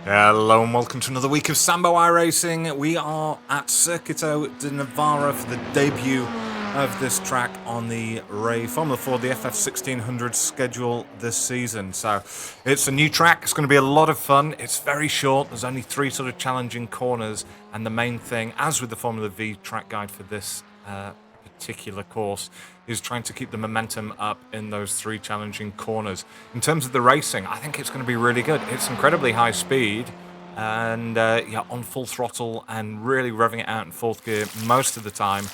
Hello and welcome to another week of Sambo iRacing. We are at Circuito De Navarra for the debut of this track on the Formula 4, the FF1600 schedule this season. So it's a new track, it's going to be a lot of fun. It's very short, there's only 3 sort of challenging corners, and the main thing, as with the Formula V track guide for this particular course, is trying to keep the momentum up in those 3 challenging corners. In terms of the racing, I think it's going to be really good. It's incredibly high speed and on full throttle and really revving it out in 4th gear most of the time.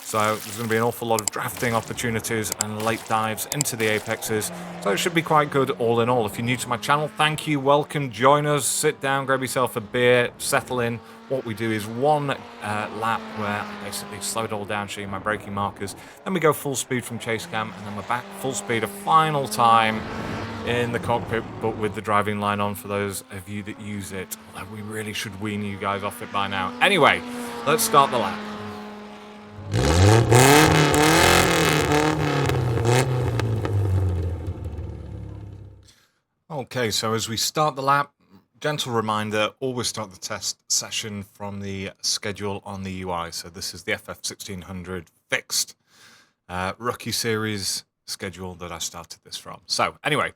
So there's going to be an awful lot of drafting opportunities and late dives into the apexes. So it should be quite good all in all. If you're new to my channel, thank you, welcome, join us, sit down, grab yourself a beer, settle in. What we do is one lap where I basically slow it all down, show you my braking markers. Then we go full speed from chase cam, and then we're back full speed a final time in the cockpit, but with the driving line on for those of you that use it. Although we really should wean you guys off it by now. Anyway, let's start the lap. Okay, so as we start the lap, gentle reminder, always start the test session from the schedule on the UI. So this is the FF1600 fixed rookie series schedule that I started this from. So anyway,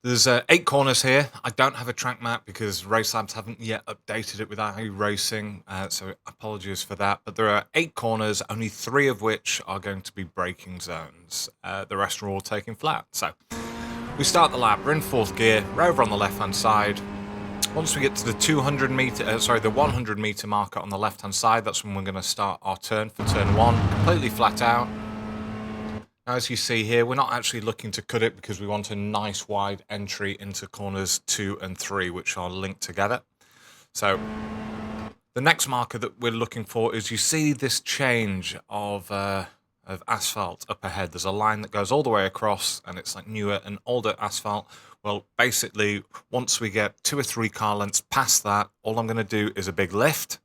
there's 8 corners here. I don't have a track map because Race Labs haven't yet updated it with iRacing, so apologies for that. But there are 8 corners, only 3 of which are going to be braking zones. The rest are all taking flat. So we start the lap. We're in 4th gear. We're over on the left-hand side. Once we get to the 100 meter marker on the left-hand side, that's when we're going to start our turn for turn 1, completely flat out. Now, as you see here, we're not actually looking to cut it because we want a nice wide entry into corners 2 and 3, which are linked together. So the next marker that we're looking for is, you see this change of asphalt up ahead. There's a line that goes all the way across, and it's like newer and older asphalt. Well, basically, once we get 2 or 3 car lengths past that, all I'm going to do is a big lift.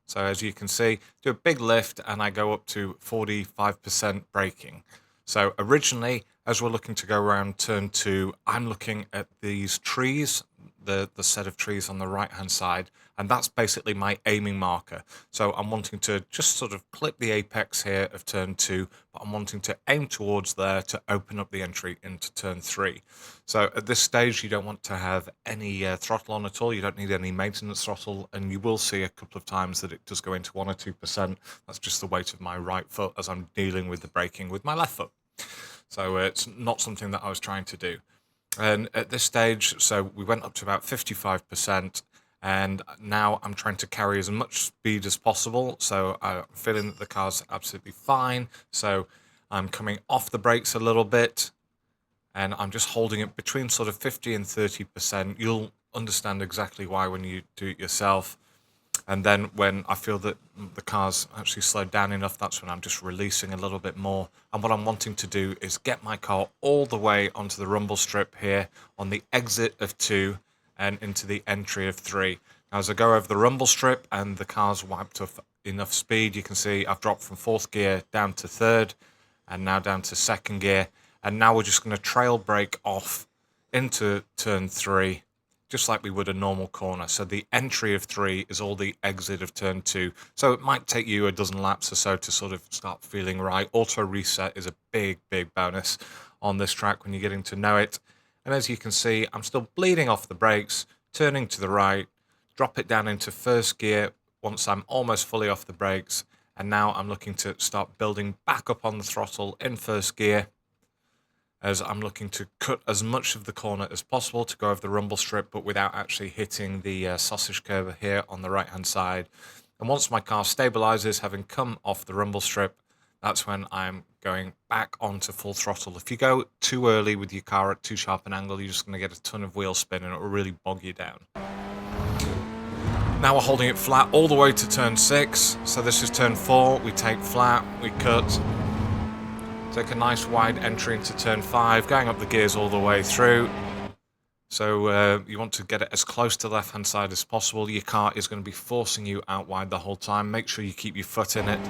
So as you can see, do a big lift, and I go up to 45% braking. So originally, as we're looking to go around turn 2, I'm looking at these trees, the set of trees on the right-hand side, and that's basically my aiming marker. So I'm wanting to just sort of clip the apex here of turn 2, but I'm wanting to aim towards there to open up the entry into turn 3. So at this stage, you don't want to have any throttle on at all. You don't need any maintenance throttle, and you will see a couple of times that it does go into 1 or 2%. That's just the weight of my right foot as I'm dealing with the braking with my left foot. So it's not something that I was trying to do. And at this stage, so we went up to about 55%, and now I'm trying to carry as much speed as possible. So I'm feeling that the car's absolutely fine. So I'm coming off the brakes a little bit, and I'm just holding it between sort of 50 and 30%. You'll understand exactly why when you do it yourself. And then when I feel that the car's actually slowed down enough, that's when I'm just releasing a little bit more. And what I'm wanting to do is get my car all the way onto the rumble strip here on the exit of 2 and into the entry of 3. Now, as I go over the rumble strip and the car's wiped up enough speed, you can see I've dropped from 4th gear down to 3rd and now down to 2nd gear. And now we're just going to trail brake off into turn 3. Just like we would a normal corner. So the entry of 3 is all the exit of turn 2. So it might take you a dozen laps or so to sort of start feeling right. Auto reset is a big, big bonus on this track when you're getting to know it. And as you can see, I'm still bleeding off the brakes, turning to the right, drop it down into 1st gear once I'm almost fully off the brakes. And now I'm looking to start building back up on the throttle in 1st gear, as I'm looking to cut as much of the corner as possible to go over the rumble strip, but without actually hitting the sausage curve here on the right-hand side. And once my car stabilizes, having come off the rumble strip, that's when I'm going back onto full throttle. If you go too early with your car at too sharp an angle, you're just going to get a ton of wheel spin, and it will really bog you down. Now we're holding it flat all the way to turn 6. So this is turn 4. We take flat, we cut. Take a nice wide entry into turn 5, going up the gears all the way through. So you want to get it as close to the left-hand side as possible. Your car is going to be forcing you out wide the whole time. Make sure you keep your foot in it.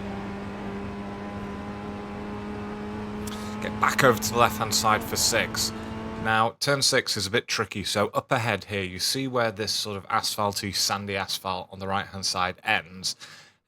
Get back over to the left-hand side for 6. Now, turn 6 is a bit tricky, so up ahead here, you see where this sort of asphalty, sandy asphalt on the right-hand side ends,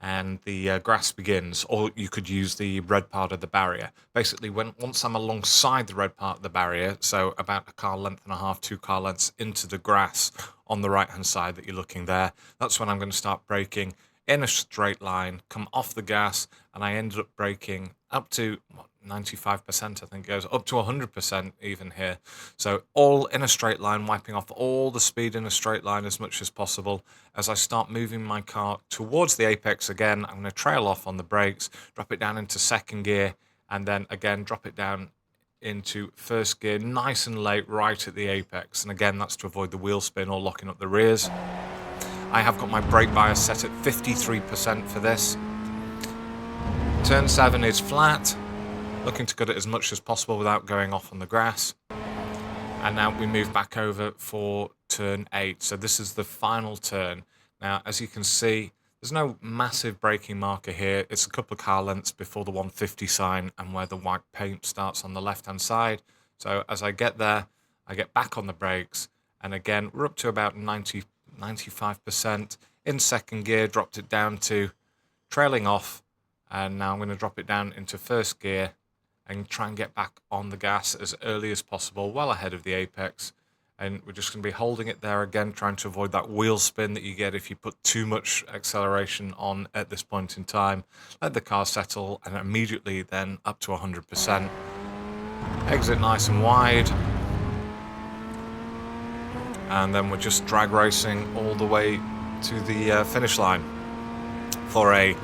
and the grass begins, or you could use the red part of the barrier. Basically, once I'm alongside the red part of the barrier, so about a car length and a half, 2 car lengths into the grass on the right-hand side that you're looking there, that's when I'm going to start braking in a straight line, come off the gas, and I ended up braking up to 95%, I think it goes up to 100% even here. So all in a straight line, wiping off all the speed in a straight line as much as possible. As I start moving my car towards the apex again, I'm going to trail off on the brakes, drop it down into second gear, and then again drop it down into first gear nice and late right at the apex. And again, that's to avoid the wheel spin or locking up the rears. I have got my brake bias set at 53% for this. Turn 7 is flat, looking to cut it as much as possible without going off on the grass. And now we move back over for turn 8. So this is the final turn. Now, as you can see, there's no massive braking marker here. It's a couple of car lengths before the 150 sign and where the white paint starts on the left-hand side. So as I get there, I get back on the brakes. And again, we're up to about 95% in second gear, dropped it down to trailing off, and now I'm going to drop it down into first gear and try and get back on the gas as early as possible, well ahead of the apex. And we're just going to be holding it there again, trying to avoid that wheel spin that you get if you put too much acceleration on at this point in time. Let the car settle, and immediately then up to 100%. Exit nice and wide. And then we're just drag racing all the way to the finish line for a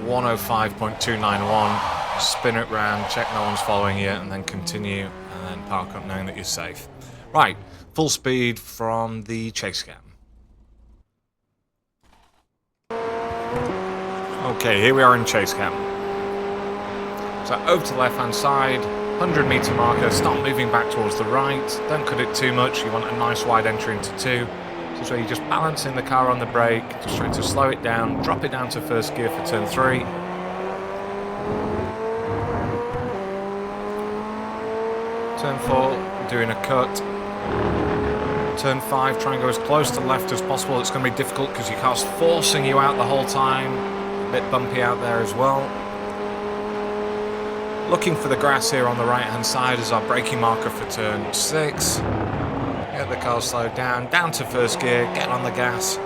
105.291. Spin it round, check no one's following you, and then continue, and then park up knowing that you're safe. Right, full speed from the chase cam. Okay, here we are in chase cam. So over to the left hand side, 100-meter marker, start moving back towards the right, don't cut it too much, you want a nice wide entry into 2. So you're just balancing the car on the brake, just trying to slow it down, drop it down to first gear for turn 3. Turn 4, doing a cut. Turn 5, try and go as close to the left as possible. It's going to be difficult because your car's forcing you out the whole time. A bit bumpy out there as well. Looking for the grass here on the right hand side as our braking marker for turn 6. Get the car slowed down to first gear, get on the gas.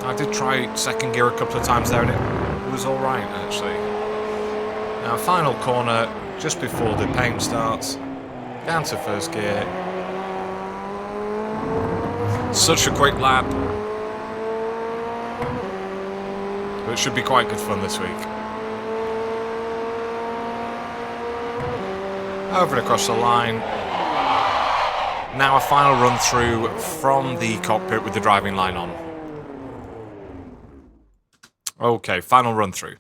I did try second gear a couple of times there and it was alright actually. Now final corner, just before the paint starts, down to first gear. Such a quick lap. But it should be quite good fun this week. Over and across the line. Now a final run through from the cockpit with the driving line on. Okay, final run through.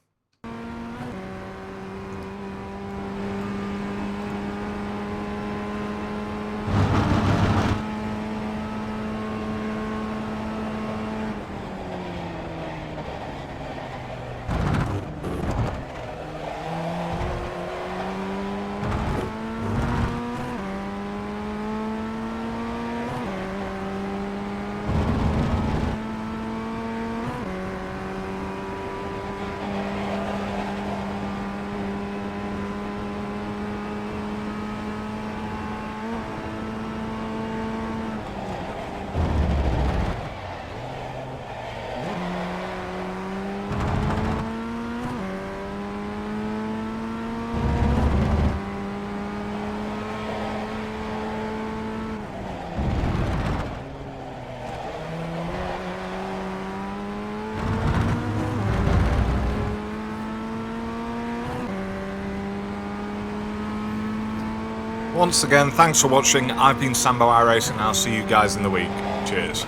Once again, thanks for watching. I've been Sambo iRacing and I'll see you guys in the week. Cheers.